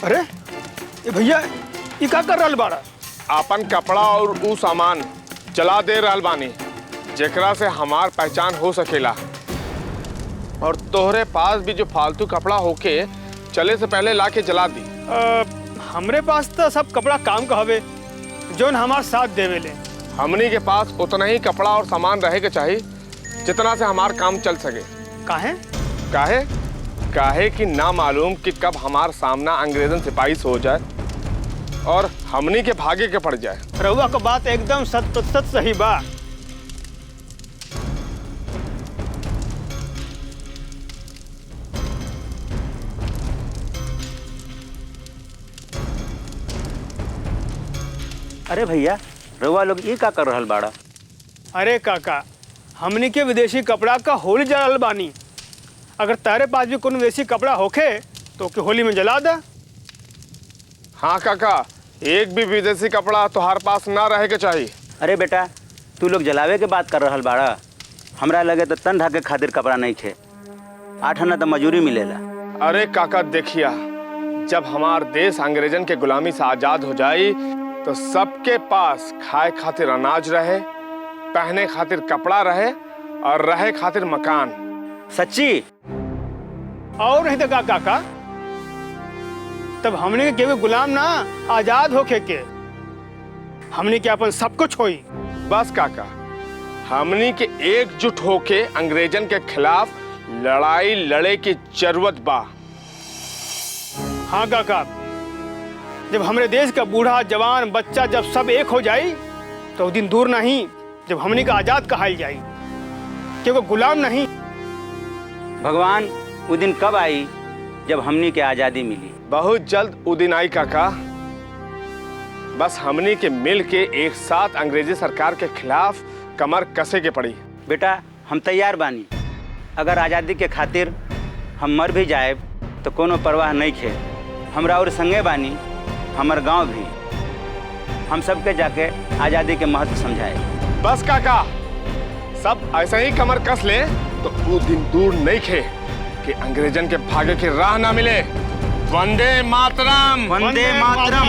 अरे ये भैया ये का कर रहल बाड़ा? अपन कपड़ा और ऊ सामान जला दे रहल बानी जेकरा से हमार पहचान हो सकेला। और तोहरे पास भी जो फालतू कपड़ा होके चले से पहले लाके जला दी। हमरे पास तो सब कपड़ा काम का हवे जोन हमार साथ देवेले। हमनी के पास उतना ही कपड़ा और सामान रहे के चाहिए जितना से हमार काम चल सके। काहे? काहे? काहे कि ना मालूम कि कब हमार सामना अंग्रेजन सिपाही से हो जाए और हमनी के भागे के पड़ जाए। रउआ का बात एकदम 100% सही बा। अरे भैया रउआ लोग ये का कर रहल बाड़ा? अरे काका हमनी के विदेशी कपड़ा का होली जलाल बानी। अगर तारे पास भी कोनो विदेशी कपड़ा होखे तो के होली में जला दे। हाँ काका, एक भी विदेशी कपड़ा तुम्हारे पास ना रहे के चाहिए। अरे बेटा तू लोग जलावे के बात कर रहल बाड़ा, हमरा लगे तो तन ढके खातिर कपड़ा नहीं खे, 8 आना तो मजूरी मिलेला। अरे काका देखिया, जब हमार देश अंग्रेजन के गुलामी से आजाद हो जाई तो सबके पास खाए खातिर अनाज रहे, पहने खातिर कपड़ा रहे और रहे खातिर मकान। सच्ची? और नहीं तो का काका, तब हमने के केवल गुलाम ना आजाद होके के हमने के अपन सब कुछ होई। बस काका, हमनी के एकजुट होके अंग्रेजन के खिलाफ लड़ाई लड़े की जरूरत बा। हाँ काका, जब हमारे देश का बूढ़ा जवान बच्चा जब सब एक हो जाए तो वो दिन दूर नहीं जब हमनी का आजाद कहाई जाए, क्योंकि गुलाम नहीं। भगवान वो दिन कब आई जब हमनी के आज़ादी मिली? बहुत जल्द वो दिन आई काका। बस हमनी के मिल के एक साथ अंग्रेजी सरकार के खिलाफ कमर कसे के पड़ी। बेटा हम तैयार बानी, अगर आज़ादी के खातिर हम मर भी जाए तो कोनो परवाह नहीं खे। हमरा और संगे बानी हमर गांव भी, हम सबके जाके आज़ादी के महत्व समझाए। बस काका, सब ऐसा ही कमर कस ले तो वो दिन दूर नहीं खे कि अंग्रेजन के भागे की राह ना मिले। वंदे मातरम, वंदे मातरम।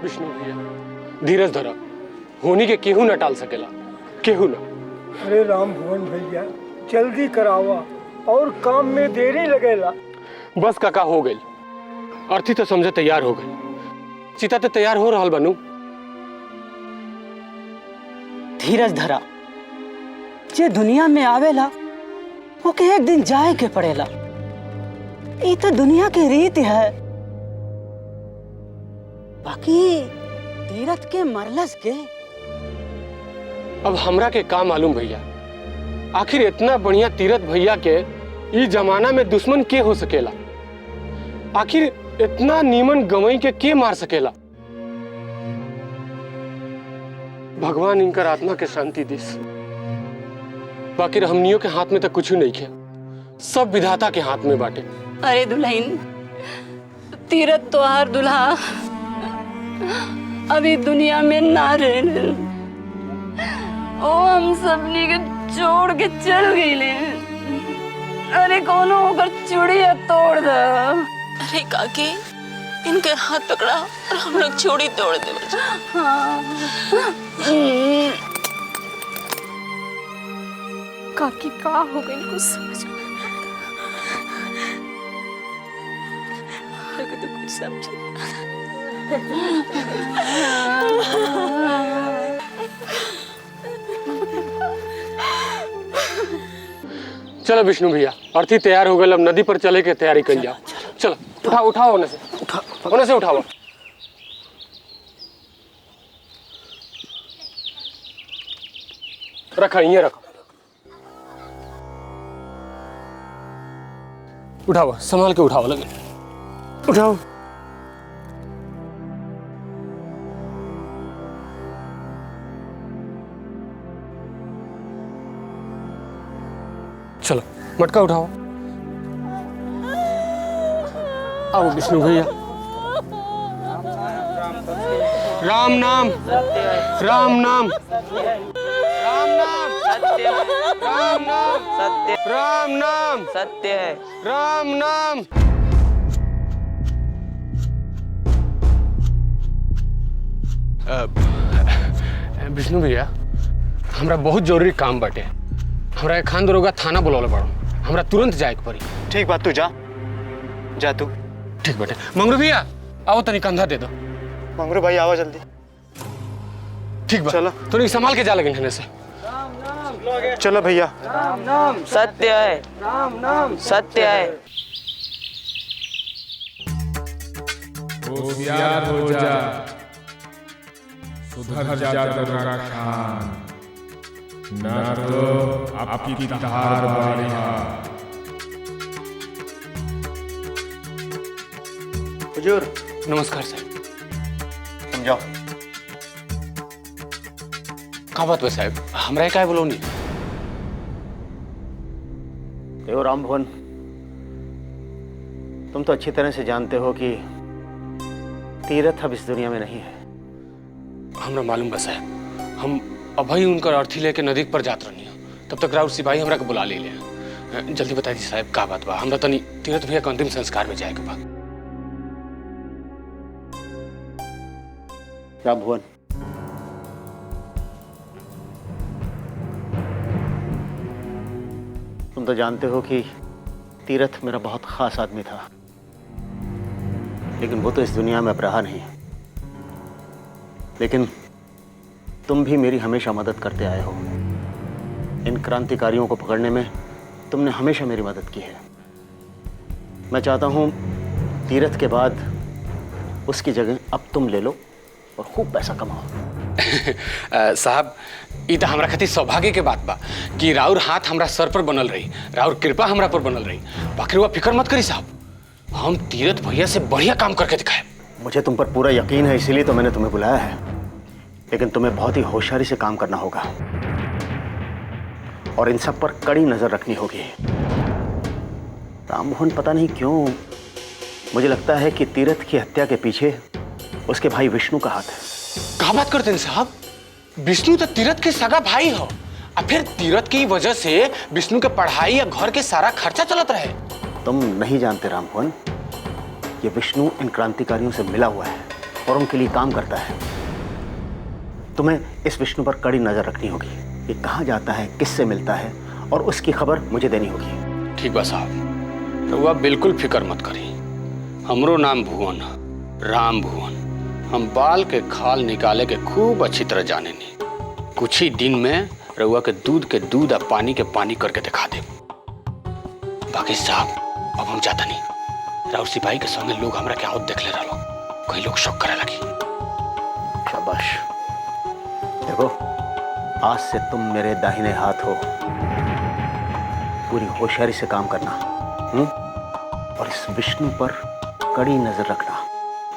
विष्णु भैया धीरज धरा, होनी के केहू न टाल सकेला, केहू न। अरे राम भुवन भैया जल्दी करावा और काम में देरी लगेला। बस काका हो गई, अर्थी तो समझे तैयार हो गई, चिता तो तैयार हो रहल बनू। धीरज धरा, जे दुनिया में आवेला वो के एक दिन जाए के पड़ेला। ये तो दुनिया की रीत है। बाकी तीरथ के मरलस के अब हमरा के का मालूम भैया, आखिर इतना बढ़िया तीरथ भैया के ई जमाना में दुश्मन के हो सकेला? आखिर इतना नीमन गवई के मार सकेला? भगवान इनकर आत्मा के शांति दिस। बाकी हमनियों के हाथ में तो कुछ नहीं है, सब विधाता के हाथ में बाटे। अरे दुल्हन, तीरथ तो हर दुल्हा अभी दुनिया में ना रहे, ओ हम सबनी के छोड़ के चल गई। अरे कोनो होकर चूड़िया तोड़ दो। अरे काकी, इनके हाथ पकड़ा और हम लोग चूड़ी तोड़ दे। हाँ। काकी का हो गई कुछ समझ में तो कुछ समझ। चलो विष्णु भैया, अर्थी तैयार हो गए, अब नदी पर चले के तैयारी कर जाओ। चलो उठाओ उठाओ, होने से उठाओ। रखा ये रखो, उठाओ, संभाल के उठाओ, लगे उठाओ। चलो मटका उठाओ। आओ विष्णु भैया। राम नाम, राम नाम, राम नाम सत्य, राम नाम सत्य, राम नाम सत्य है, राम नाम। विष्णु भैया हमरा बहुत जरूरी काम बाटे। हमरा खान दरोगा थाना बुलौले पड़ो, हमरा तुरंत जाए के पड़ी। ठीक बात, तू जा तू। ठीक बाटे। मंगरू भैया आओ तनी कंधा दे दो। मंगरू भाई आओ जल्दी। ठीक बा, चलो तो नहीं संभाल के जा लगे रहने से। चलो भैया। सत्य है, सत्य है। होशियार हो जा, सुधर जा दरोगा खान, ना तो आपकी धार बढ़ेगा। हुजूर नमस्कार साहब। समझाओ। का बात बा साहब, हमरा काय बोलो नहीं? देखो राम भुवन, तुम तो अच्छी तरह से जानते हो कि तीरथ अब इस दुनिया में नहीं है। हमरा मालूम बा साहब, हम अभी उनकर अर्थी लेके नदी पर जात रहनी है, तब तक राउर सिपाही हमरा के बुला ले ले। जल्दी बता दी साहब का बात बा, हमरा तनी तीरथ भैया के अंतिम संस्कार में जाए के बा। राम भुवन, तुम तो जानते हो कि तीरथ मेरा बहुत खास आदमी था, लेकिन वो तो इस दुनिया में अब रहा नहीं। लेकिन तुम भी मेरी हमेशा मदद करते आए हो। इन क्रांतिकारियों को पकड़ने में तुमने हमेशा मेरी मदद की है। मैं चाहता हूं तीरथ के बाद उसकी जगह अब तुम ले लो और खूब पैसा कमाओ। साहब ई तो हमरा खातिर सौभाग्य के बात बा कि राउर हाथ हमरा सर पर बनल रही, राउर कृपा हमरा पर बनल रही। बाकी रुआ फिक्र मत करी साहब, हम तीरथ भैया से बढ़िया काम करके दिखाए। मुझे तुम पर पूरा यकीन है, इसीलिए तो मैंने तुम्हें बुलाया है। लेकिन तुम्हें बहुत ही होशियारी से काम करना होगा और इन सब पर कड़ी नजर रखनी होगी। राममोहन, पता नहीं क्यों मुझे लगता है कि तीरथ की हत्या के पीछे उसके भाई विष्णु का हाथ है। क्या बात करते हैं साहब, विष्णु तो तीरथ के सगा भाई हो, और फिर तीरथ की वजह से विष्णु के पढ़ाई या घर के सारा खर्चा चलत रहे। तुम नहीं जानते राममोहन, ये विष्णु इन क्रांतिकारियों से मिला हुआ है और उनके लिए काम करता है। तुम्हें इस विष्णु पर कड़ी नजर रखनी होगी। ये कहाँ जाता है, किससे मिलता है, और उसकी खबर मुझे देनी होगी। ठीक बा साहब, रउआ बिल्कुल फिक्र मत करी। हमरो नाम भुवन, राम भुवन। हम बाल के खाल निकाले के खूब अच्छी तरह जाने नहीं। कुछ ही दिन में रउआ के दूध और पानी के पानी करके दिखा दे। बाकी साहब अब हम जाता नहीं। राउर सिपाही के संगे लोग हमरा के आवत देख ले रहा, कई लोग शौक करे लगी। शाबाश। देखो, आज से तुम मेरे दाहिने हाथ हो। पूरी होशियारी से काम करना, और इस विष्णु पर कड़ी नजर रखना,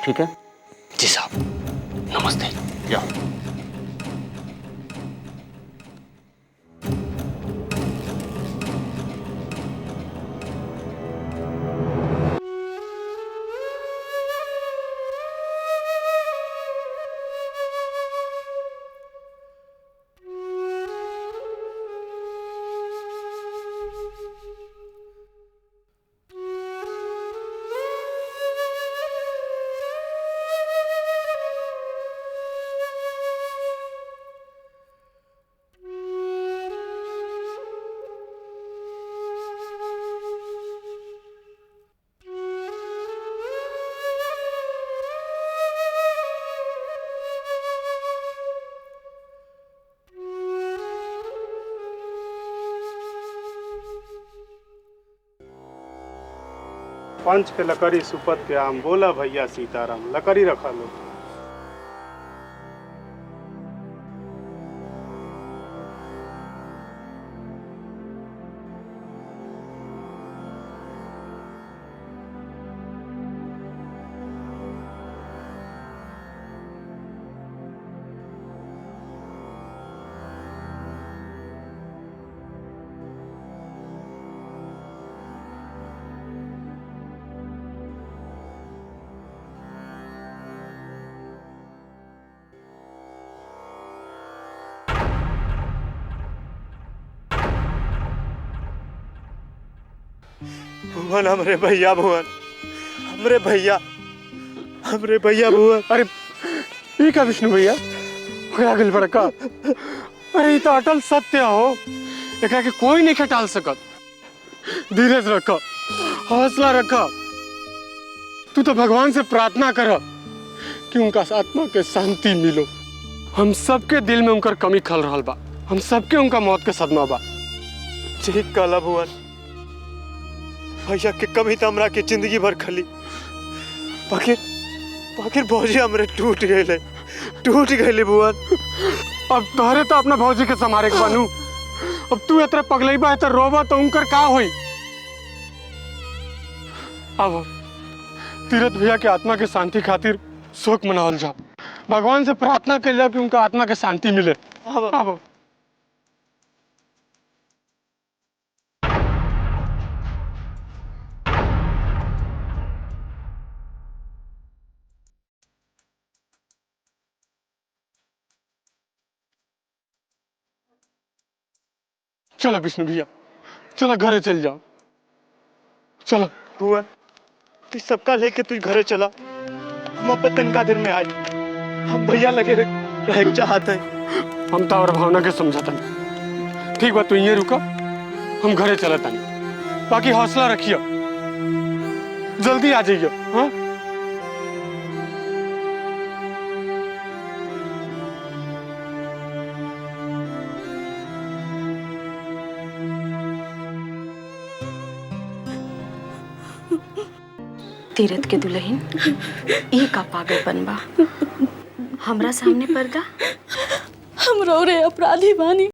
ठीक है? जी साहब, नमस्ते। जाओ। पंच के लकड़ी सुपत के आम, बोला भैया सीताराम। लकड़ी रखा लो। भुवन, हमरे भैया भुवन, हमरे भैया भुवन। अरे ये क्या विष्णु भैया, पकड़ा गई बड़का। अरे तो अटल सत्य हो, एकरा के कोई नहीं टाल सकत। धीरज रखो, हौसला रखो। तू तो भगवान से प्रार्थना कर कि उनका आत्मा के शांति मिलो। हम सबके दिल में उनकर कमी खल रहा बा, हम सबके उनका मौत के सदमा बा। ठीक कहला भुवन, भैया के कमी तो हमरा के जिंदगी भर खली, बाकी भौजी हमरे टूट गए भुवन। अब तोहरे तो अपना भौजी के संभारे के बनू। अब तू इतना पगलई बा तो रोबा तो उनकर का होई। अब तीरथ भैया के आत्मा के शांति खातिर शोक मनावल जाओ, भगवान से प्रार्थना कर जाओ कि उनका आत्मा के शांति मिले। अब चलो विष्णु भैया, चलो घरे चल जाओ। चलो भुवन, तू सबका लेके तू घरे चला। हम अपन तनका दिन में आए, हम भैया लगे रह चाहते हैं। हम तो और भावना के समझाता नहीं। ठीक बात, तू ये रुका, हम घरे चलता नहीं। बाकी हौसला रखियो, जल्दी आ जाइयो। हाँ तीरथ के दुल्हन, ये का पागलपन बा? हमरा सामने पर्दा? हम रो रहे अपराधी बानी,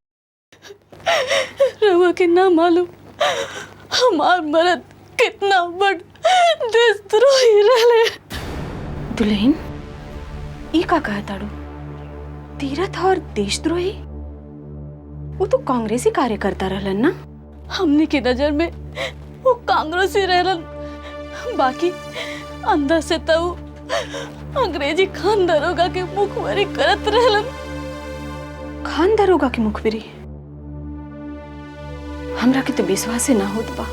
रवा के ना मालूम हमार मर्द कितना बड़ देशद्रोही रहले। दुल्हन, ये का कहताड़ू? तीरथ और देशद्रोही? वो तो कांग्रेसी कार्यकर्ता रहलन ना? हमनी की नजर में वो कांग्रेसी रहलन, बाकी अंदर से तो अंग्रेजी खान दरोगा के मुखबरी करत रहलन। खान दरोगा की मुखबिरी? हमरा के तो विश्वास ना होत बा।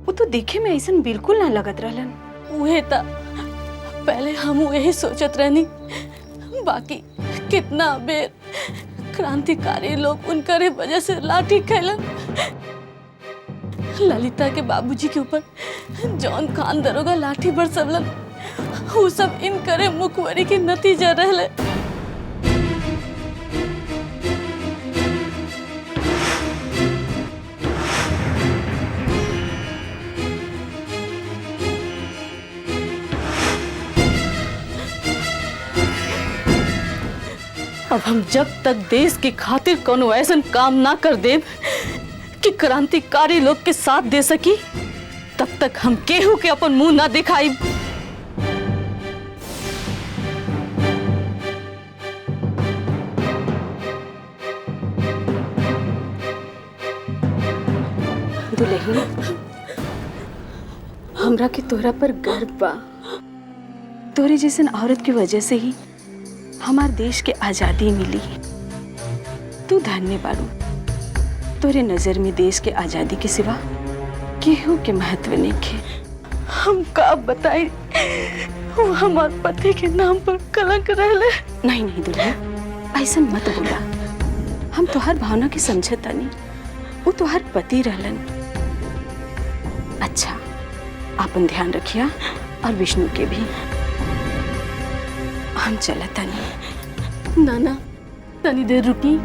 वो तो देखे में ऐसा बिल्कुल ना लगत रहलन। उहे ता पहले हम यही सोचत रहनी, बाकी कितना बेर क्रांतिकारी लोग उनकरे वजह से लाठी खैलन। ललिता के बाबूजी के ऊपर जॉन खान दरोगा लाठी बरसवलन, वो सब इनकरे मुखबरी के नतीजा रहले। अब हम जब तक देश के खातिर कोनो ऐसा काम ना कर देब कि क्रांतिकारी लोग के साथ दे सकी, तब तक हम केहू के अपन मुंह ना दिखाई। दुल्हन, हमरा के तोहरा पर गर्व बा। तोरे जैसन औरत की वजह से ही हमार देश के आजादी मिली। तू धन्य बारू। तोरे नजर में देश के आजादी के सिवा केहू के महत्व नहीं खे। हम का बताई, वो हमार पति के नाम पर कलंक रहले। नहीं नहीं दुल्हन, ऐसा मत बोला। हम तोहर भावना के समझता नहीं। वो तोहर पति रहलन। अच्छा, आपन ध्यान रखिया और विष्णु के भी। हम चलता नहीं। नाना, तनी देर रुकी।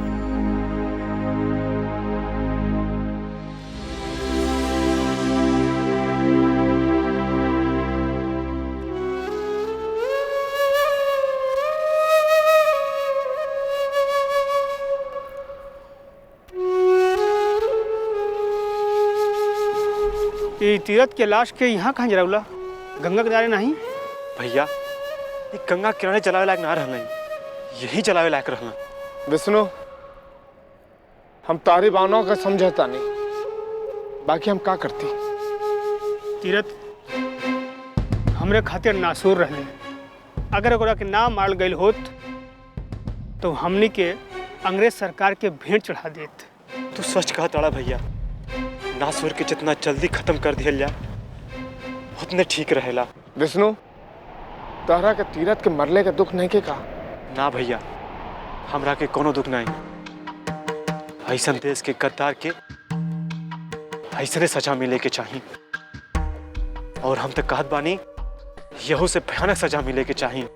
ये तीरथ के लाश के यहाँ कहाँ जरावला? गंगा किनारे नहीं? भैया, ये गंगा किनारे चलावे लायक ना रहना, यही चलावे लायक रहना। विष्णु, हम तारी भावनाओं का समझौता नहीं, बाकी हम का करती। तीरथ हमरे खातिर नासूर रहले। अगर ओकरा के ना मारल गईल होत तो हमनी के अंग्रेज सरकार के भेंट चढ़ा देत। तू सच कहा ताड़ा भैया, नासूर के जितना जल्दी खत्म कर दिया जाए उतने ठीक रहेला। विष्णु, तहरा के तीरथ के मरले का दुख नहीं के का? ना भैया, हमरा के कोनो दुख नहीं। ऐसन देश के गद्दार के ऐसने सजा मिले के चाहिए। और हम तो कहत बानी यहू से भयानक सजा मिले के चाहिए।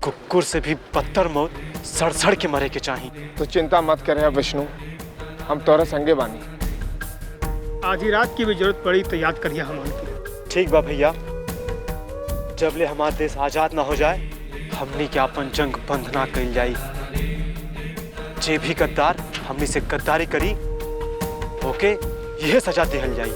कुकुर से भी बदतर मौत सड़ सड़ के मरे के चाहिए। तो चिंता मत करे विष्णु, हम तोरा संगे बानी। आधी रात की भी जरूरत पड़ी तो याद करिए हम उनकी। ठीक बा भैया, जब ले हमारा देश आजाद ना हो जाए हमनी के अपन जंग बंद ना कइल जाई। जे भी गद्दार हमनी से गद्दारी करी ओके यह सजा दिहल जाई।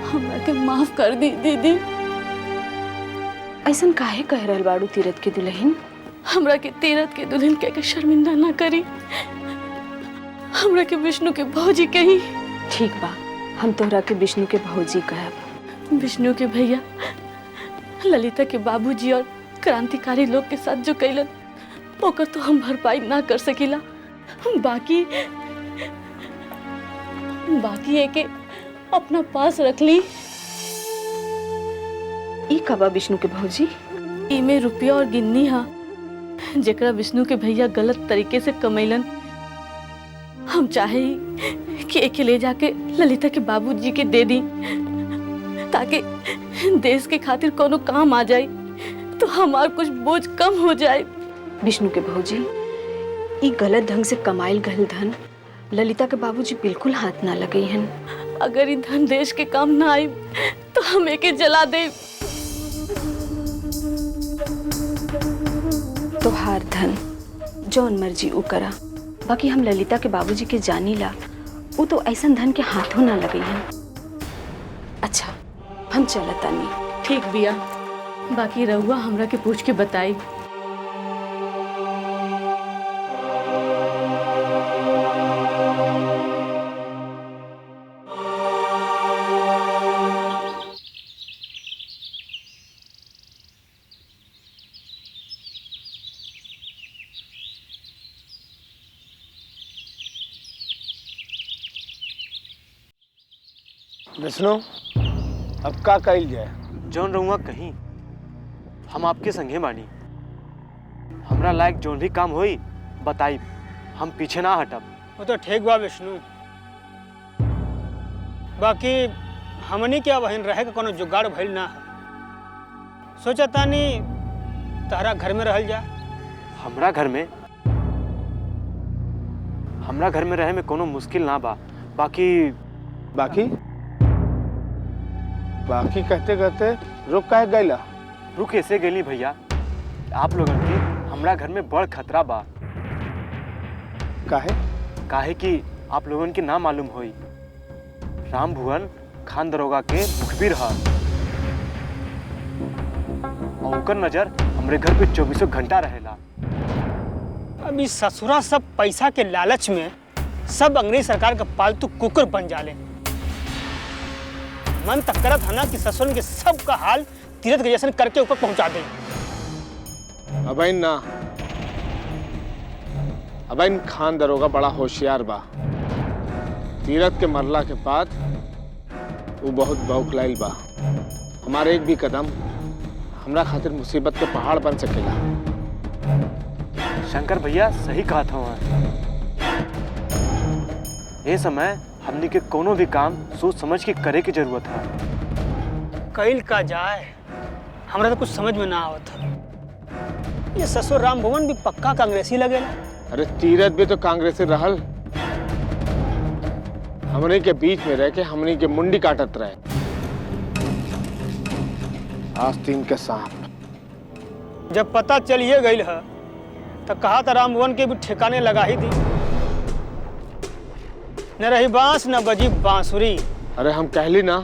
हमरा के माफ कर दी दीदी। ऐसन काहे कह रहल बाड़ू तीरथ के दुल्हन? हमरा के तीरथ के दुल्हन कह के शर्मिंदा ना करी। हमरा के विष्णु के भौजी कही। ठीक बा, हम तोहरा के विष्णु के भौजी कहब। विष्णु के भैया ललिता के बाबूजी और क्रांतिकारी लोग के साथ जो कैलन ओकर तो हम भरपाई ना कर सकीला। बाकी है के अपना पास रख ली। ई कबा विष्णु के भौजी? इमे रुपया और गिन्नी हा जेकरा विष्णु के भैया गलत तरीके से कमैलन। हम चाहे कि एके ले जाके ललिता के बाबूजी के दे दी ताकि देश के खातिर कोनो काम आ जाए तो हमार कुछ बोझ कम हो जाए। विष्णु के भौजी, ई गलत ढंग से कमाइल गल धन ललिता के बाबूजी बिल्कुल हाथ ना लगे हन। अगर ई धन देश के काम ना आई तो हम एके जला दे। तोहार धन जौन मर्जी उ करा, बाकी हम ललिता के बाबूजी के जानी ला, वो तो ऐसा धन के हाथों ना लगे हैं। अच्छा, हम चलता नहीं। ठीक बिया, बाकी रहुआ हमरा के पूछ के बताई। विष्णु, अब का कइल जाए? जौन रहुआ कहीं हम आपके संगे बानी। हमरा लायक जौन भी काम होई बताई, हम पीछे ना हटब। वो तो ठीक बा विष्णु, बाकी हमनी क्या बहन रहे का कोनो जुगाड़ भइल ना है। सोचा तानी तारा घर में रहल जा। हमरा घर में रहे में कोनो मुश्किल ना बा। बाकी कहते कहते रुक काहे गइला? रुक ऐसे गइली भैया, आप लोगन के हमरा घर में बड़ खतरा बा। काहे कि आप लोगन के ना मालूम होई, राम भुवन खान दरोगा के मुखबिर हा और ओकर नजर हमरे घर पे 24 घंटा रहेला। अभी ससुरा सब पैसा के लालच में सब अंग्रेज सरकार का पालतू कुकुर बन जाले। मन तक करत है ना कि ससुरन के सब का हाल तीरथ के जैसन करके ऊपर पहुंचा दे। अबैन खान दरोगा बड़ा होशियार बा। तीरथ के मरला के बाद वो बहुत बौखलाइल बा। हमारे एक भी कदम हमरा खातिर मुसीबत के पहाड़ बन सकेला। शंकर भैया सही कहा था। ये समय हमने के कोनो भी काम सोच समझ के करे की जरूरत है। कैल का जाए, हमरा तो कुछ समझ में ना आवत। ये ससुर राम भुवन भी पक्का कांग्रेसी लगेला। अरे तीरथ भी तो कांग्रेसी रहल। हमने के बीच में रह के हमने के मुंडी काटत रहे। आस्तीन के सांप। जब पता चलिए गई है तो कहा था राम भुवन के भी ठिकाने लगा ही दी। न रही बांस न बजी बांसुरी। अरे हम कहली ना,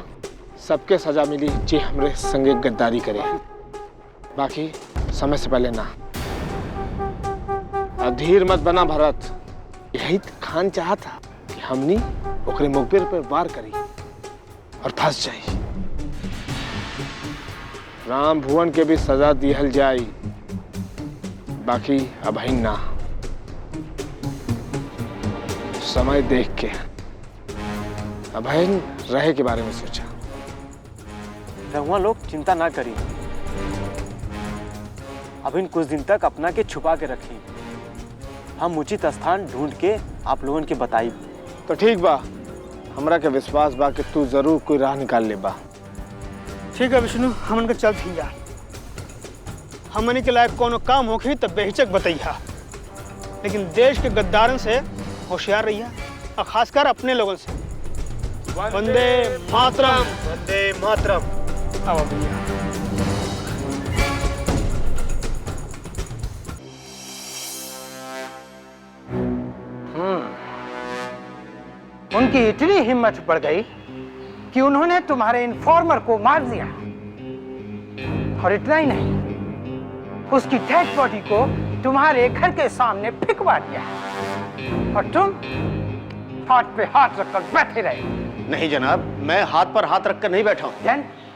सबके सजा मिली जे हमरे संगे गद्दारी करे। बाकी समय से पहले ना। अधीर मत बना भरत। यही खान चाहता कि हमनी ओकरे मुखबिर पर वार करी और फंस जाई। राम भुवन के भी सजा दिहल जाई, बाकी अब ही ना। समय देख के अभयन रहे के बारे में सोचा। रहुआ लोग चिंता ना करिए, अब इन कुछ दिन तक अपना के छुपा के रखी, हम उचित स्थान ढूंढ के आप लोगों के बताई। तो ठीक बा, हमरा के विश्वास बा कि तू जरूर कोई राह निकाल ले बा। ठीक है विष्णु, हमन के चल थी जा। हमन के लायक कोनो काम होखी तब बेहिचक बतैया, लेकिन देश के गद्दारन से होशियार रहिया, और खासकर अपने लोगों से। वंदे मातरम। वंदे मातरम। आओ भैया। उनकी इतनी हिम्मत बढ़ गई कि उन्होंने तुम्हारे इन्फॉर्मर को मार दिया, और इतना ही नहीं, उसकी डेड बॉडी को तुम्हारे घर के सामने फिकवा दिया, और तुम हाथ पे हाथ रखकर बैठे रहे। नहीं जनाब, मैं हाथ पर हाथ रखकर नहीं बैठा हूं।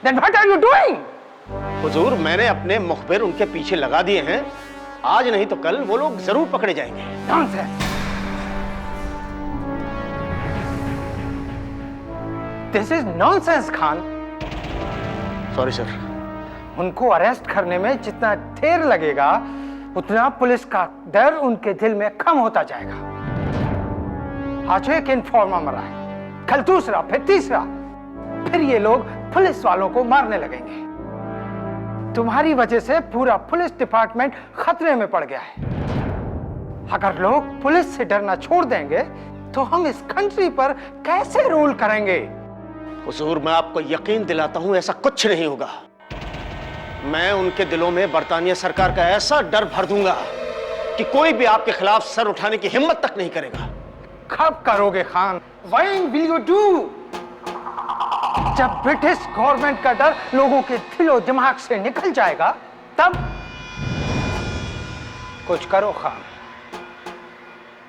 Then what are you doing? हुजूर, मैंने अपने मुखबिर उनके पीछे लगा दिए हैं, आज नहीं तो कल वो लोग जरूर पकड़े जाएंगे। Nonsense. This is nonsense, Khan. Sorry sir. उनको अरेस्ट करने में जितना देर लगेगा, उतना पुलिस का डर उनके दिल में कम होता जाएगा। आज एक इन्फॉर्मर मरा है, कल दूसरा, फिर तीसरा, फिर ये लोग पुलिस वालों को मारने लगेंगे। तुम्हारी वजह से पूरा पुलिस डिपार्टमेंट खतरे में पड़ गया है। अगर लोग पुलिस से डरना छोड़ देंगे तो हम इस कंट्री पर कैसे रूल करेंगे? हुजूर, मैं आपको यकीन दिलाता हूं ऐसा कुछ नहीं होगा। मैं उनके दिलों में बरतानिया सरकार का ऐसा डर भर दूंगा कि कोई भी आपके खिलाफ सर उठाने की हिम्मत तक नहीं करेगा। कब करोगे Khan? When will you do? जब ब्रिटिश गवर्नमेंट का डर लोगों के दिलो दिमाग से निकल जाएगा, तब कुछ करो खान,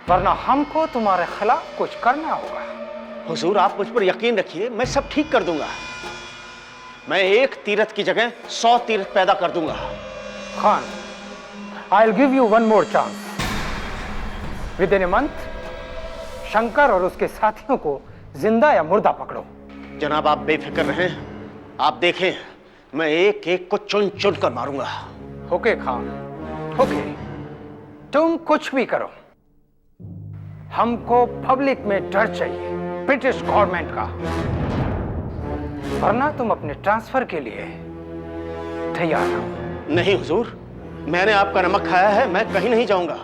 वरना हमको तुम्हारे खिलाफ कुछ करना होगा। हुजूर, आप मुझ पर यकीन रखिए, मैं सब ठीक कर दूंगा। मैं एक तीरथ की जगह 100 तीरथ पैदा कर दूंगा। Khan, I'll give you one more chance. Within a month, Shankar और उसके साथियों को जिंदा या मुर्दा पकड़ो। जनाब, आप बेफिक्र रहें, आप देखें, मैं एक एक को चुन चुन कर मारूंगा। ओके खान, ओके, तुम कुछ भी करो, हमको पब्लिक में डर चाहिए ब्रिटिश गवर्नमेंट का, वरना तुम अपने ट्रांसफर के लिए तैयार हो। नहीं हुजूर, मैंने आपका नमक खाया है, मैं कहीं नहीं जाऊंगा।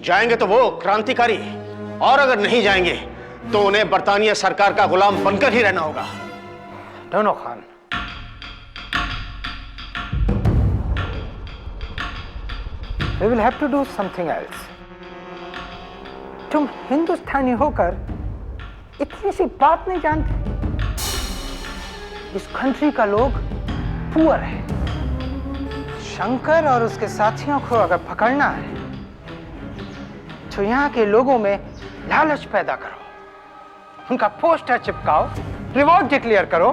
जाएंगे तो वो क्रांतिकारी, और अगर नहीं जाएंगे तो उन्हें बरतानिया सरकार का गुलाम बनकर ही रहना होगा। दोनों Khan, we will have to do something else. तुम हिंदुस्तानी होकर इतनी सी बात नहीं जानते? इस कंट्री का लोग पुअर है। शंकर और उसके साथियों को अगर पकड़ना है तो यहाँ के लोगों में लालच पैदा करो, उनका पोस्टर चिपकाओ, रिवॉर्ड डिक्लेयर करो,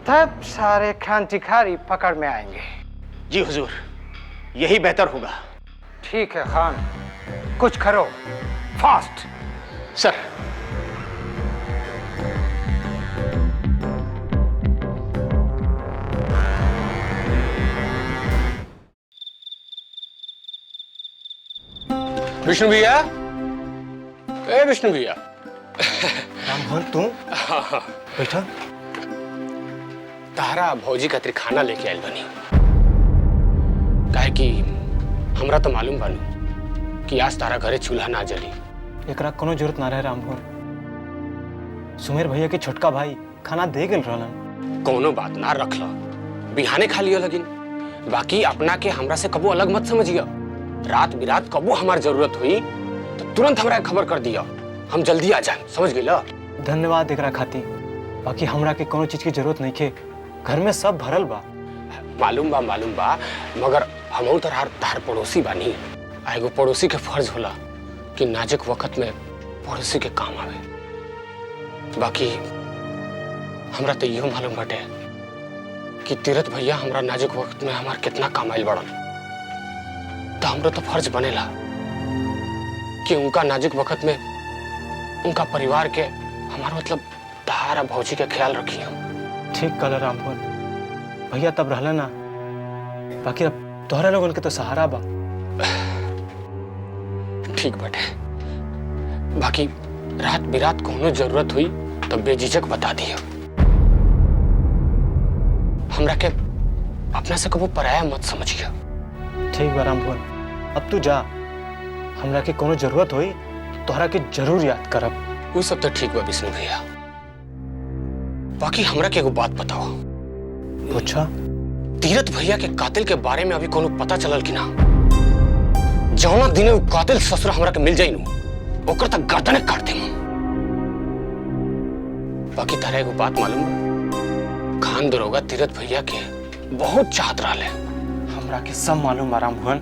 तब सारे क्रांतिकारी पकड़ में आएंगे। जी हुजूर, यही बेहतर होगा। ठीक है खान, कुछ करो, फास्ट। सर। विष्णु भैया, ए विष्णु भैया। रामभर, तू बैठा। तारा भौजी खातिर खाना लेके आयल बनी, काहे कि हमरा तो मालूम बानू कि आज तारा घरे चूल्हा ना जली। एकरा कोनो जरूरत ना रहे रामभर, सुमेर भैया के छोटका भाई खाना दे गेल रहलन। कोनो बात ना, रख लो, बिहाने खा लियो। लगिन बाकी अपना के हमरा से कबो अलग मत समझियो। रात बिरात कबो हमार जरूरत हुई तो तुरंत हमरा खबर कर दियो, हम जल्दी आ जाए, समझ गेलो? धन्यवाद एकरा खातिर, बाकी हमरा के कोनो चीज की जरूरत नहीं के, घर में सब भरल बा। मालूम बा, मगर हमहू तो तार पड़ोसी बानी। एगो पड़ोसी के फर्ज होला कि नाजुक वक्त में पड़ोसी के काम आवे। बाकी हमरा तो इहो मालूम बाटे कि तीरथ भैया हमरा नाजुक वक्त में हमार कितना काम आइल बड़न, तो हमरो तो फर्ज बनेला कि उनका नाजुक वक्त में उनका परिवार के हमारा मतलब तारा भौजी का ख्याल रखी हम। ठीक कल राम भुवन, भैया तब रहला ना, बाकी अब तोहरा लोगन के तो सहारा बा। ठीक बटे, बाकी रात बिरात कोनो जरूरत हुई तो बेझिझक बता दियो। हमरा के अपना से कबो पराया मत समझियो। ठीक बा राम भुवन, अब तू जा, हमरा के कोनो जरूरत होई तोहरा के जरूर याद करब। वो सब तो ठीक बा विष्णु भैया, बाकी हमरा के एगो बात बताओ। पूछा। तीरथ भैया के कातिल के बारे में अभी कोनो पता चलल कि ना? जौना दिने वो कातिल ससुर हमरा के मिल जाई नु, ओकर तक गर्दने काट देम। बाकी तारा एगो बात मालूम बा? खान दरोगा तीरथ भैया के बहुत चाहत रहले। हमरा के सब मालूम बा राम भुवन,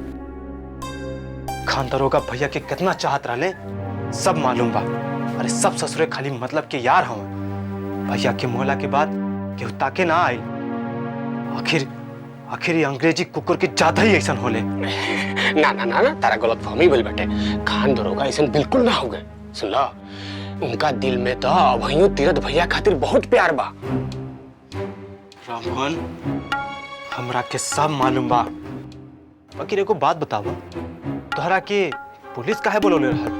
खान दरोगा भैया के कितना चाहत रहले सब मालूम बा। अरे सब ससुरे खाली मतलब के यार हवन। भैया के मोहला के बाद केहू ताके ना आई। आखिर ये अंग्रेजी कुकुर के ज्यादा ही ऐसा होले। ना ना ना ना, तारा गलत फहमी भइल बाटे। खान दरोगा ऐसा बिल्कुल ना हो गए। सुन ला, उनका दिल में तो अभइयो तीरथ भैया खातिर बहुत प्यार बा। राम भुवन, हमरा के सब मालूम बा। बाकी रे को बात बतावा, तोहरा के पुलिस काहे बोलौले रहत?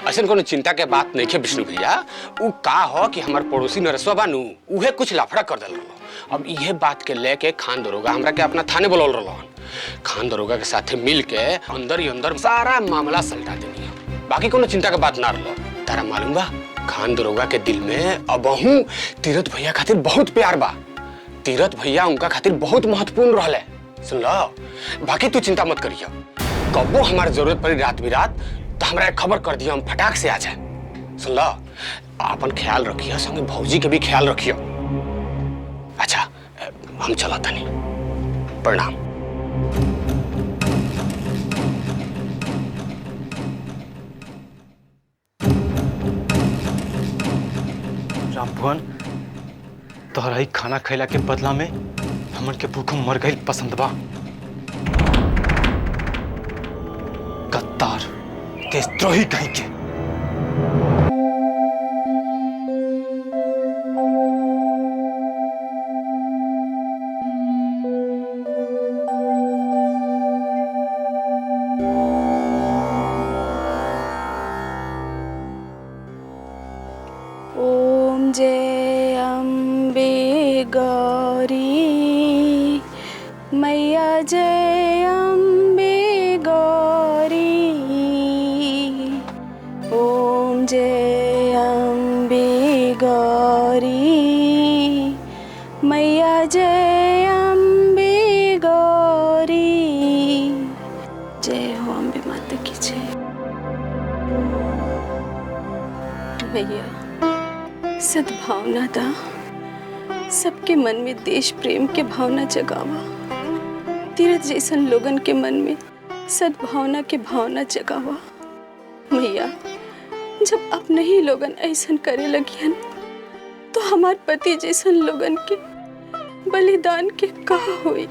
असन कोनो चिंता के बात नहीं है विष्णु भैया। उ का हो कि हमार पड़ोसी नरसवा बानू, उहे कुछ लाफड़ा कर देल रहलो। अब इहे बात के लेके खान दरोगा हमरा के अपना थाने बुलौल रहलो। खान दरोगा के साथे मिल के अंदर ही अंदर सारा मामला सलटा देनी। बाकी कोनो चिंता के बात ना रहलो। तारा मालूम बा, खान दरोगा के दिल में अबहू तीरथ भैया खातिर बहुत प्यार बा। तीरथ भैया उनका खातिर बहुत महत्वपूर्ण रहले। सुन लो, बाकी तू चिंता मत करियो। कबो हमार जरूरत पड़ी रात बिरात तो हमरा खबर कर दियो, हम फटाक से आ जाए। सुन लो, अपन ख्याल रखियो, संगे भौजी के भी ख्याल रखियो। अच्छा, हम चला तनी। प्रणाम। राम भुवन, तोहरा ही खाना खैला के बदला में हमन के भूखों मर गई पसंद बा। गद्दार, देशद्रोही कहीं के। ओम जय अम्बे गौरी मैया, जय अम्बे गौरी। ओम जय अम्बे गौरी मैया, जय अम्बे गौरी। जय हो अम्बे माता की जय। मैया, सद्भावना दा, सबके मन में देश प्रेम के भावना जगावा। तीरथ जैसन लोगन के मन में सद्भावना के भावना जगावा। मैया, जब अपने ही लोगन ऐसन करे लगियन तो हमार पति जैसन लोगन के बलिदान के कहा होई।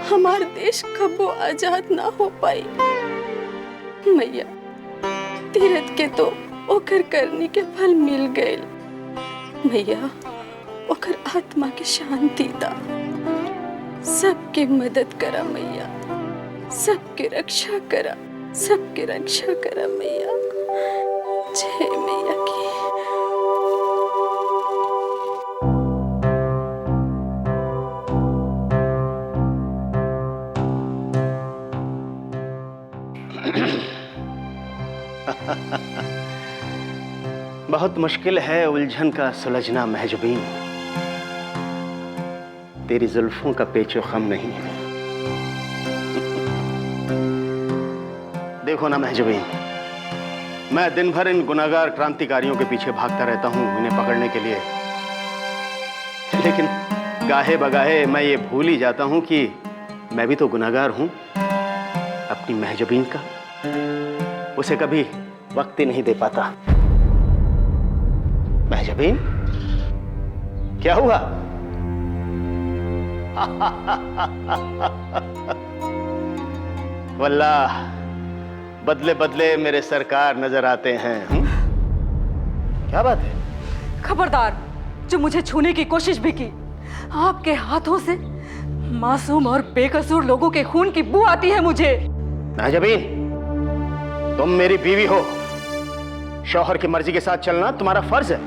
हमार देश कबो आजाद ना हो पाई। मैया, तीरथ के तो ओकर करने के फल मिल गए। मैया, ओकर आत्मा के शांति दा। सबके मदद करा मैया, सबके रक्षा करा, सबके रक्षा करा मैया। जय मैया की। बहुत मुश्किल है उलझन का सुलझना महजबीन, तेरी जुल्फों का पेचो खम नहीं है। देखो ना महजबीन, मैं दिन भर इन गुनाहगार क्रांतिकारियों के पीछे भागता रहता हूं इन्हें पकड़ने के लिए, लेकिन गाहे बगाहे मैं ये भूल ही जाता हूं कि मैं भी तो गुनाहगार हूं। अपनी महजबीन का उसे कभी वक्त ही नहीं दे पाता। महजबीन, क्या हुआ? वल्लाह बदले बदले मेरे सरकार नजर आते हैं। क्या बात है? खबरदार, जो मुझे छूने की कोशिश भी की, आपके हाथों से मासूम और बेकसूर लोगों के खून की बू आती है मुझे। महजबीन, तुम मेरी बीवी हो। शौहर की मर्जी के साथ चलना तुम्हारा फर्ज है।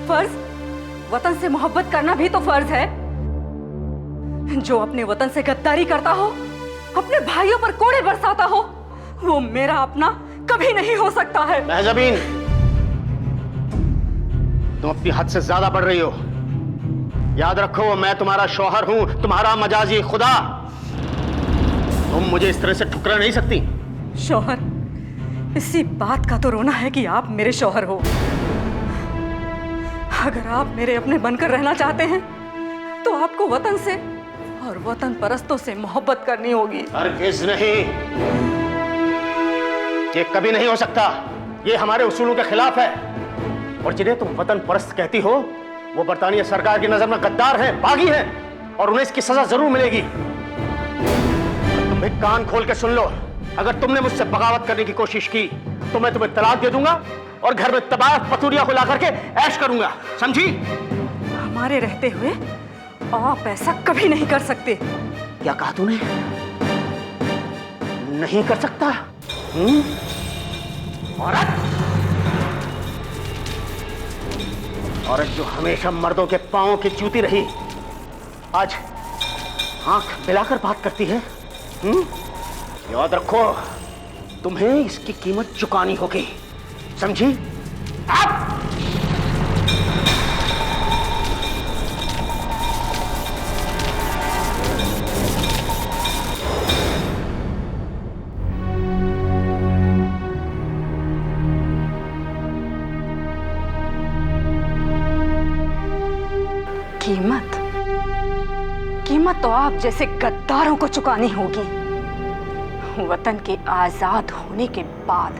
फर्ज? वतन से मोहब्बत करना भी तो फर्ज है। जो अपने वतन से गद्दारी करता हो, अपने भाइयों पर कोड़े बरसाता हो, वो मेरा अपना कभी नहीं हो सकता है। महजबीन, तुम अपनी हद से ज्यादा बढ़ रही हो। याद रखो, मैं तुम्हारा शौहर हूं, तुम्हारा मजाजी खुदा। तुम मुझे इस तरह से ठुकरा नहीं सकती। शौहर? इसी बात का तो रोना है कि आप मेरे शौहर हो। अगर आप मेरे अपने बनकर रहना चाहते हैं तो आपको वतन से और वतन परस्तों से मोहब्बत करनी होगी। हरगिज़ नहीं, ये कभी नहीं हो सकता। ये हमारे उसूलों के खिलाफ है। और जिन्हें तुम वतन परस्त कहती हो, वो बरतानिया सरकार की नजर में गद्दार हैं, बागी हैं, और उन्हें इसकी सजा जरूर मिलेगी। तुम भी कान खोल के सुन लो, अगर तुमने मुझसे बगावत करने की कोशिश की तो मैं तुम्हें तलाक दे दूंगा और घर में तबाह पतूरिया को ला करके ऐश करूंगा, समझी? हमारे रहते हुए आप ऐसा कभी नहीं कर सकते। क्या कहा तूने? नहीं कर सकता? औरत जो हमेशा मर्दों के पांवों की जूती रही, आज आंख मिलाकर बात करती है। याद रखो, तुम्हें इसकी कीमत चुकानी होगी, समझी? कीमत तो आप जैसे गद्दारों को चुकानी होगी, वतन के आजाद होने के बाद।